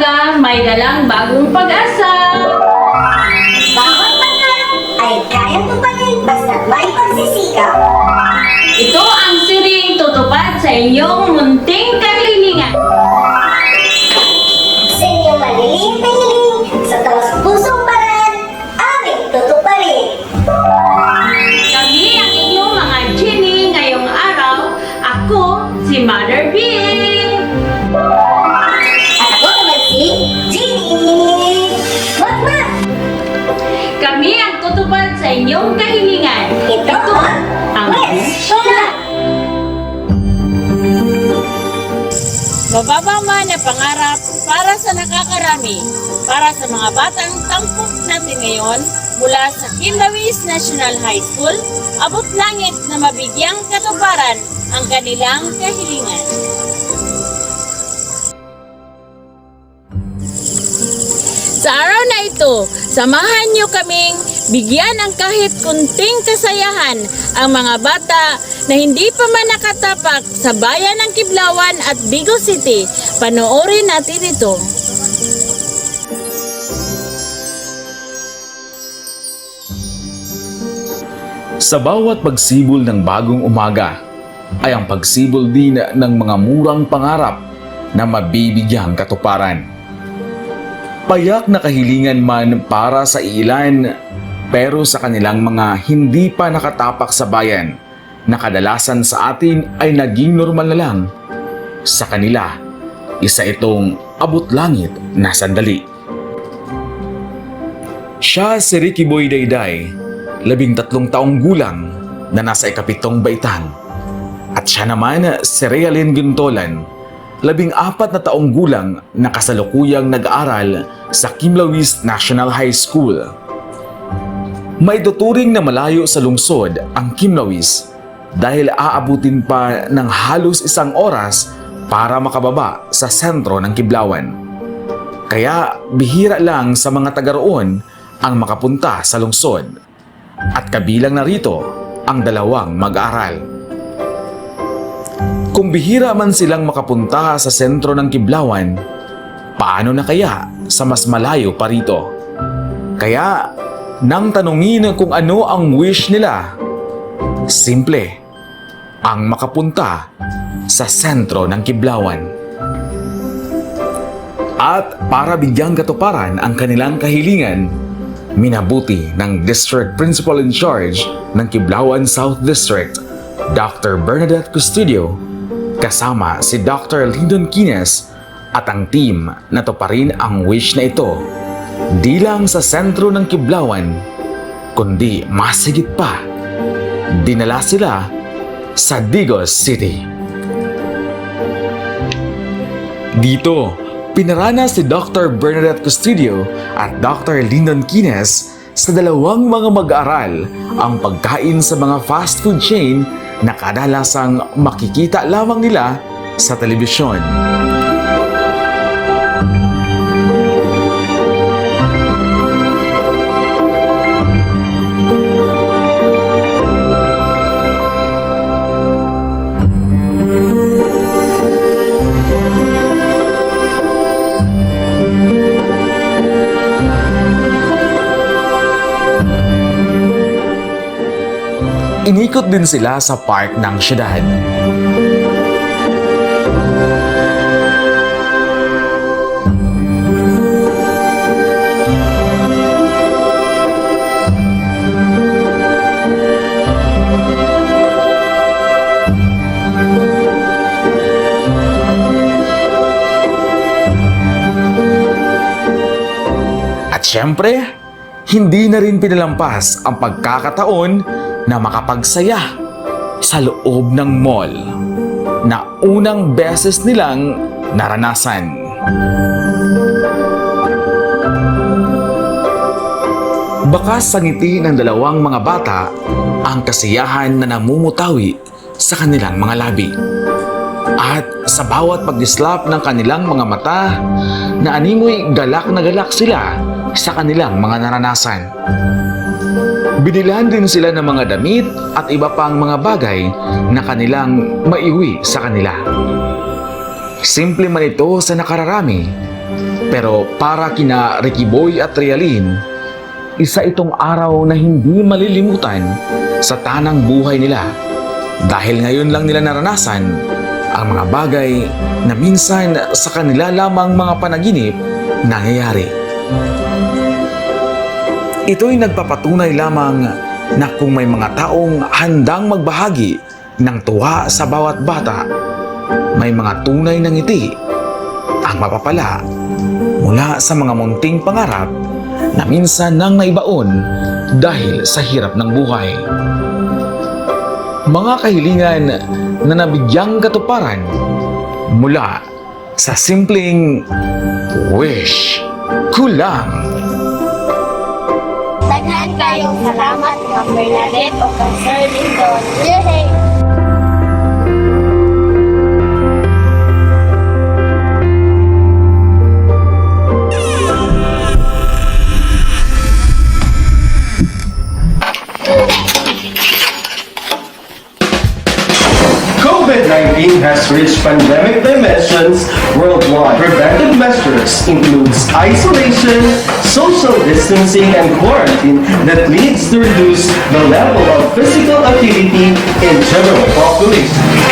umaga, may dalang bagong pag-asa. Bawat pangarap ay kayang tuparin basta may pagsisikap. Ito ang siring tutupad sa inyong munting kahilingan. Sa inyong malilihim na hiling, sa taos-pusong paraan, aming tutuparin. Kami ang inyong mga genie ngayong araw. Ako, si Mother Bee. At ako naman si Ginny Magma. Kami ang tutupad sa inyong kahilingan. Ito ang West Shona. Mababa man na pangarap para sa nakakarami, para sa mga batang tampok natin ngayon, mula sa Kinlawis National High School, abot langit na mabigyang katuparan ang kanilang kahilingan. Sa araw na ito, samahan niyo kaming bigyan ng kahit kunting kasayahan ang mga bata na hindi pa man nakatapak sa bayan ng Kiblawan at Vigo City. Panoorin natin ito. Sa bawat pagsibol ng bagong umaga, ay ang pagsibol din ng mga murang pangarap na mabibigyang katuparan. Payak na kahilingan man para sa ilan, pero sa kanilang mga hindi pa nakatapak sa bayan, na kadalasan sa atin ay naging normal na lang. Sa kanila, isa itong abot langit na sandali. Siya si Ricky Boy Dayday, 13 taong gulang na nasa ikapitong baitan. At siya naman si Realyn Guntolan, 14 na taong gulang na kasalukuyang nag-aaral sa Kimlawis National High School. May tuturing na malayo sa lungsod ang Kimlawis dahil aabutin pa ng halos 1 oras para makababa sa sentro ng Kiblawan. Kaya bihira lang sa mga taga roon ang makapunta sa lungsod. At kabilang na rito ang 2 mag-aaral. Kung bihira man silang makapunta sa sentro ng Kiblawan, paano na kaya sa mas malayo pa rito? Kaya, nang tanungin kung ano ang wish nila, simple, ang makapunta sa sentro ng Kiblawan. At para bigyang katuparan ang kanilang kahilingan, minabuti ng District Principal in Charge ng Kiblawan South District, Dr. Bernadette Custodio, kasama si Dr. Lyndon Quines at ang team na tuparin ang wish na ito, di lang sa sentro ng Kiblawan, kundi mas higit pa, dinala sila sa Digos City. Dito, pinarana si Dr. Bernadette Custodio at Dr. Lyndon Quines sa 2 mga mag-aaral ang pagkain sa mga fast food chain na kadalasang makikita lamang nila sa telebisyon. Inikot din sila sa park ng syudad. At syempre, hindi na rin pinalampas ang pagkakataon na makapagsaya sa loob ng mall na unang beses nilang naranasan. Bakas sa ngiti ng 2 mga bata ang kasiyahan na namumutawi sa kanilang mga labi. At sa bawat pagdislap ng kanilang mga mata, na animoy galak na galak sila sa kanilang mga naranasan. Binilhan din sila ng mga damit at iba pang mga bagay na kanilang maiuwi sa kanila. Simple man ito sa nakararami, Pero para kina Ricky Boy at Realin, isa itong araw na hindi malilimutan sa tanang buhay nila. Dahil ngayon lang nila naranasan ang mga bagay na minsan sa kanila lamang mga panaginip nangyayari. Ito'y nagpapatunay lamang na kung may mga taong handang magbahagi ng tuwa sa bawat bata, may mga tunay na ngiti ang mapapala mula sa mga munting pangarap na minsan nang naibaon dahil sa hirap ng buhay. Mga kahilingan na nabigyang katuparan mula sa simpleng wish ko lang. Daghan kayong salamat, Ma'am Bernadette o kay Sir Lindon. Yay! COVID-19 has reached pandemic dimensions worldwide. Preventive measures includes isolation, social distancing, and quarantine that leads to reduce the level of physical activity in general population.